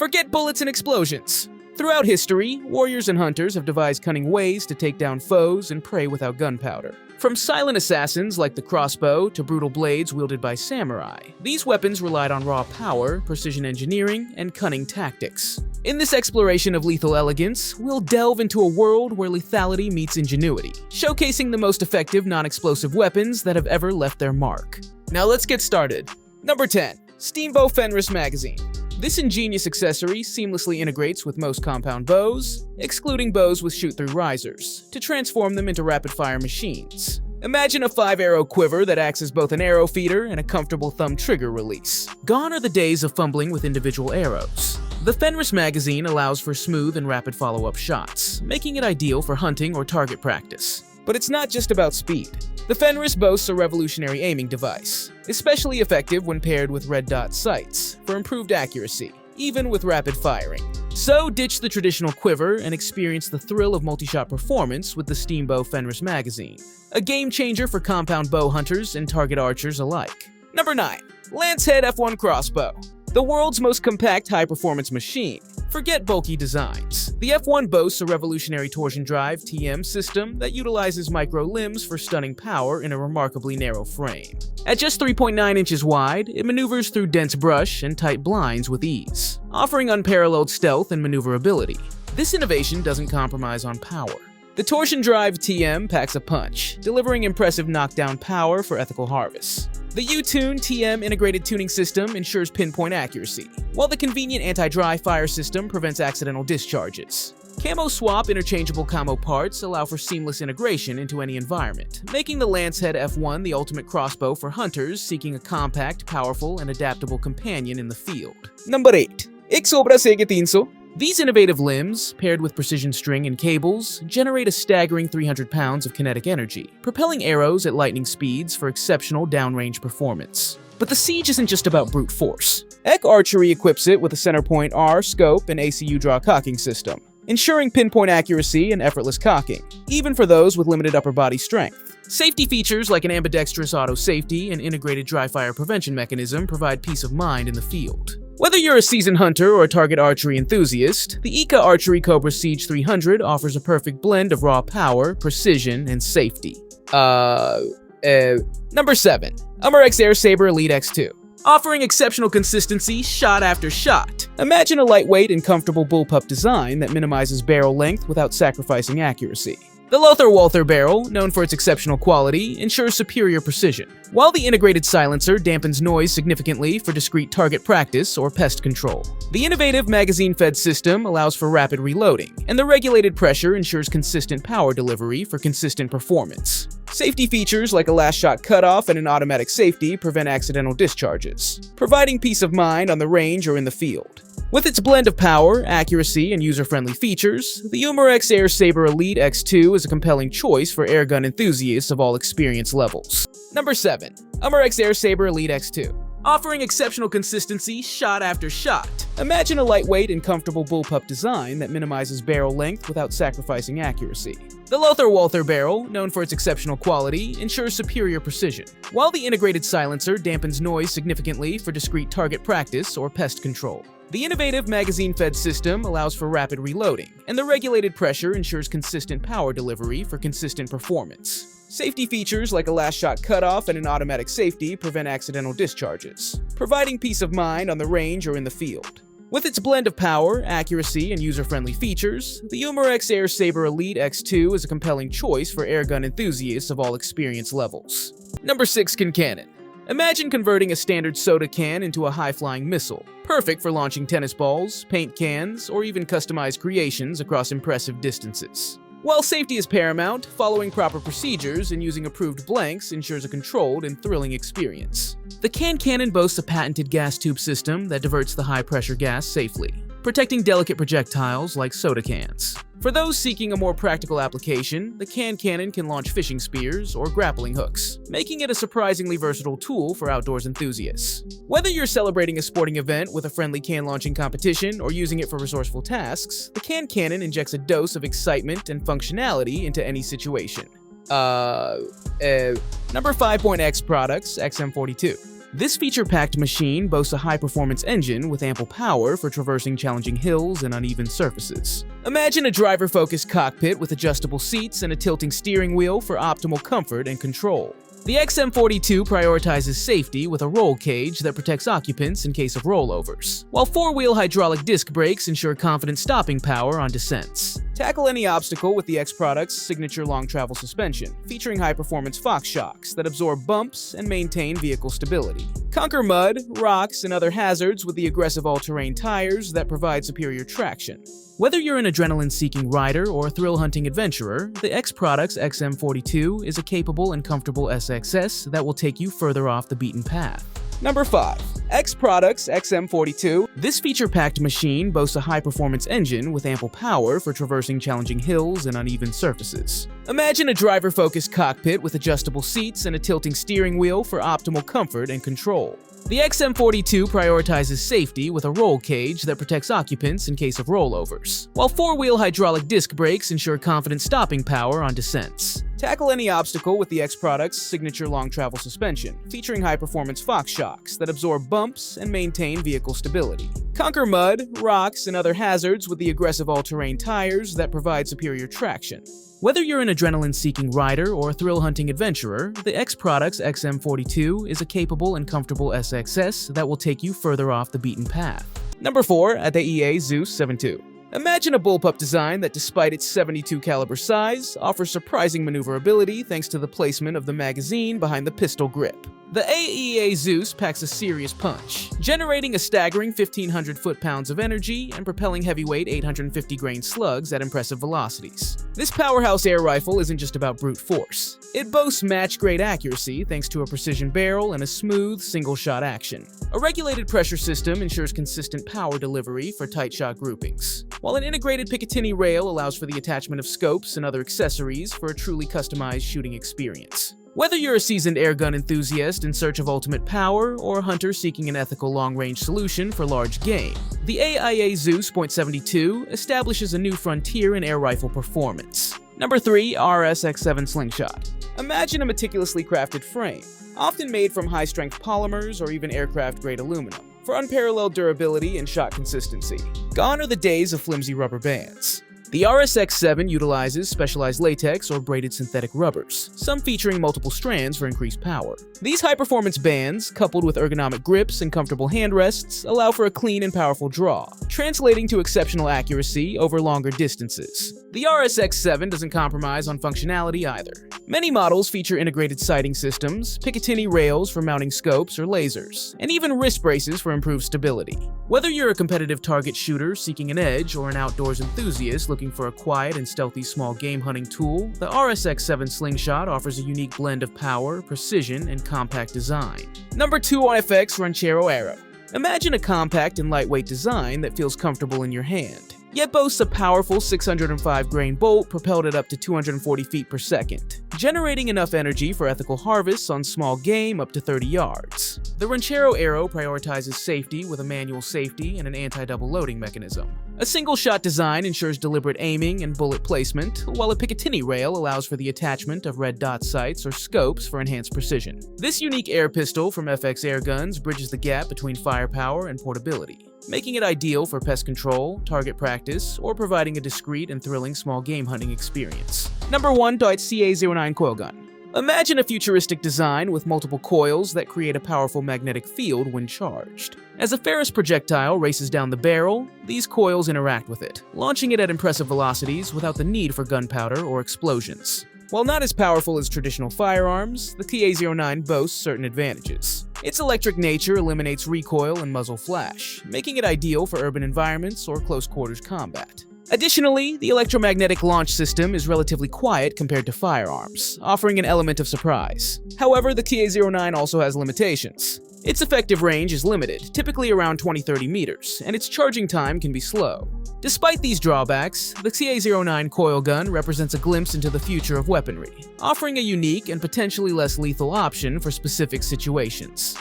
Forget bullets and explosions. Throughout history, warriors and hunters have devised cunning ways to take down foes and prey without gunpowder. From silent assassins like the crossbow to brutal blades wielded by samurai, these weapons relied on raw power, precision engineering, and cunning tactics. In this exploration of lethal elegance, we'll delve into a world where lethality meets ingenuity, showcasing the most effective non-explosive weapons that have ever left their mark. Now let's get started. Number 10. Steambow Fenris Magazine. This ingenious accessory seamlessly integrates with most compound bows, excluding bows with shoot-through risers, to transform them into rapid-fire machines. Imagine a 5-arrow quiver that acts as both an arrow feeder and a comfortable thumb trigger release. Gone are the days of fumbling with individual arrows. The Fenris magazine allows for smooth and rapid follow-up shots, making it ideal for hunting or target practice. But it's not just about speed. The Fenris boasts a revolutionary aiming device, especially effective when paired with red dot sights for improved accuracy, even with rapid firing. So ditch the traditional quiver and experience the thrill of multi-shot performance with the Steambow Fenris magazine, a game changer for compound bow hunters and target archers alike. Number 9. Lancehead F1 Crossbow. The world's most compact high-performance machine. Forget bulky designs. The F1 boasts a revolutionary torsion drive (TM) system that utilizes micro limbs for stunning power in a remarkably narrow frame. At just 3.9 inches wide, it maneuvers through dense brush and tight blinds with ease, offering unparalleled stealth and maneuverability. This innovation doesn't compromise on power. The torsion drive TM packs a punch, delivering impressive knockdown power for ethical harvests. The U-Tune TM integrated tuning system ensures pinpoint accuracy, while the convenient anti-dry fire system prevents accidental discharges. Camo swap interchangeable camo parts allow for seamless integration into any environment, making the Lancehead F1 the ultimate crossbow for hunters seeking a compact, powerful, and adaptable companion in the field. Number 8. Xobra Segetinso. These innovative limbs, paired with precision string and cables, generate a staggering 300 pounds of kinetic energy, propelling arrows at lightning speeds for exceptional downrange performance. But the siege isn't just about brute force. Ek Archery equips it with a centerpoint R scope and ACU draw cocking system, ensuring pinpoint accuracy and effortless cocking, even for those with limited upper body strength. Safety features like an ambidextrous auto safety and integrated dry fire prevention mechanism provide peace of mind in the field. Whether you're a seasoned hunter or a target archery enthusiast, the Ika Archery Cobra Siege 300 offers a perfect blend of raw power, precision, and safety. Number 7. Umarex Air Saber Elite X2. Offering exceptional consistency shot after shot. Imagine a lightweight and comfortable bullpup design that minimizes barrel length without sacrificing accuracy. The Lothar Walther barrel, known for its exceptional quality, ensures superior precision, while the integrated silencer dampens noise significantly for discrete target practice or pest control. The innovative magazine-fed system allows for rapid reloading, and the regulated pressure ensures consistent power delivery for consistent performance. Safety features like a last shot cutoff and an automatic safety prevent accidental discharges, providing peace of mind on the range or in the field. With its blend of power, accuracy, and user-friendly features, the Umarex Air Saber Elite X2 is a compelling choice for airgun enthusiasts of all experience levels. Number 7. Umarex Air Saber Elite X2. Offering exceptional consistency shot after shot. Imagine a lightweight and comfortable bullpup design that minimizes barrel length without sacrificing accuracy. The Lothar Walther barrel, known for its exceptional quality, ensures superior precision, while the integrated silencer dampens noise significantly for discrete target practice or pest control. The innovative magazine-fed system allows for rapid reloading, and the regulated pressure ensures consistent power delivery for consistent performance. Safety features like a last shot cutoff and an automatic safety prevent accidental discharges, providing peace of mind on the range or in the field. With its blend of power, accuracy, and user-friendly features, the Umarex Air Saber Elite X2 is a compelling choice for airgun enthusiasts of all experience levels. Number 6. Cannon. Imagine converting a standard soda can into a high-flying missile, perfect for launching tennis balls, paint cans, or even customized creations across impressive distances. While safety is paramount, following proper procedures and using approved blanks ensures a controlled and thrilling experience. The cannon boasts a patented gas tube system that diverts the high-pressure gas safely, protecting delicate projectiles like soda cans. For those seeking a more practical application, the cannon can launch fishing spears or grappling hooks, making it a surprisingly versatile tool for outdoors enthusiasts. Whether you're celebrating a sporting event with a friendly can launching competition or using it for resourceful tasks, the cannon injects a dose of excitement and functionality into any situation. Number 5. X Products XM42. This feature-packed machine boasts a high-performance engine with ample power for traversing challenging hills and uneven surfaces. Imagine a driver-focused cockpit with adjustable seats and a tilting steering wheel for optimal comfort and control. The XM42 prioritizes safety with a roll cage that protects occupants in case of rollovers, while four-wheel hydraulic disc brakes ensure confident stopping power on descents. Tackle any obstacle with the X Product's signature long-travel suspension, featuring high-performance Fox shocks that absorb bumps and maintain vehicle stability. Conquer mud, rocks, and other hazards with the aggressive all-terrain tires that provide superior traction. Whether you're an adrenaline-seeking rider or a thrill-hunting adventurer, the X Product's XM42 is a capable and comfortable SXS that will take you further off the beaten path. Number 5. X Product's XM42. This feature-packed machine boasts a high-performance engine with ample power for traversing challenging hills and uneven surfaces. Imagine a driver-focused cockpit with adjustable seats and a tilting steering wheel for optimal comfort and control. The XM42 prioritizes safety with a roll cage that protects occupants in case of rollovers, while four-wheel hydraulic disc brakes ensure confident stopping power on descents. Tackle any obstacle with the X Product's signature long-travel suspension, featuring high-performance Fox shocks that absorb bumps and maintain vehicle stability. Conquer mud, rocks, and other hazards with the aggressive all-terrain tires that provide superior traction. Whether you're an adrenaline-seeking rider or a thrill-hunting adventurer, the X Product's XM42 is a capable and comfortable SXS that will take you further off the beaten path. Number 4 at the EA Zeus 72. Imagine a bullpup design that, despite its .72 caliber size, offers surprising maneuverability thanks to the placement of the magazine behind the pistol grip. The AEA Zeus packs a serious punch, generating a staggering 1,500 foot-pounds of energy and propelling heavyweight 850-grain slugs at impressive velocities. This powerhouse air rifle isn't just about brute force. It boasts match-grade accuracy thanks to a precision barrel and a smooth, single-shot action. A regulated pressure system ensures consistent power delivery for tight shot groupings, while an integrated Picatinny rail allows for the attachment of scopes and other accessories for a truly customized shooting experience. Whether you're a seasoned airgun enthusiast in search of ultimate power or a hunter seeking an ethical long-range solution for large game, the AIA Zeus .72 establishes a new frontier in air rifle performance. Number 3. RSX-7 Slingshot. Imagine a meticulously crafted frame, often made from high-strength polymers or even aircraft-grade aluminum, for unparalleled durability and shot consistency. Gone are the days of flimsy rubber bands. The RSX-7 utilizes specialized latex or braided synthetic rubbers, some featuring multiple strands for increased power. These high-performance bands, coupled with ergonomic grips and comfortable handrests, allow for a clean and powerful draw, translating to exceptional accuracy over longer distances. The RSX-7 doesn't compromise on functionality either. Many models feature integrated sighting systems, Picatinny rails for mounting scopes or lasers, and even wrist braces for improved stability. Whether you're a competitive target shooter seeking an edge or an outdoors enthusiast looking for a quiet and stealthy small game hunting tool, the RSX-7 Slingshot offers a unique blend of power, precision, and compact design. Number 2 on FX Ranchero Arrow. Imagine a compact and lightweight design that feels comfortable in your hand, yet boasts a powerful 605-grain bolt propelled at up to 240 feet per second, generating enough energy for ethical harvests on small game up to 30 yards. The Ranchero Arrow prioritizes safety with a manual safety and an anti-double loading mechanism. A single-shot design ensures deliberate aiming and bullet placement, while a Picatinny rail allows for the attachment of red dot sights or scopes for enhanced precision. This unique air pistol from FX Airguns bridges the gap between firepower and portability, making it ideal for pest control, target practice, or providing a discreet and thrilling small game hunting experience. Number 1 CA09 Coil Gun. Imagine a futuristic design with multiple coils that create a powerful magnetic field when charged. As a ferrous projectile races down the barrel, these coils interact with it, launching it at impressive velocities without the need for gunpowder or explosions. While not as powerful as traditional firearms, the CA09 boasts certain advantages. Its electric nature eliminates recoil and muzzle flash, making it ideal for urban environments or close-quarters combat. Additionally, the electromagnetic launch system is relatively quiet compared to firearms, offering an element of surprise. However, the CA09 also has limitations. Its effective range is limited, typically around 20-30 meters, and its charging time can be slow. Despite these drawbacks, the CA09 coil gun represents a glimpse into the future of weaponry, offering a unique and potentially less lethal option for specific situations.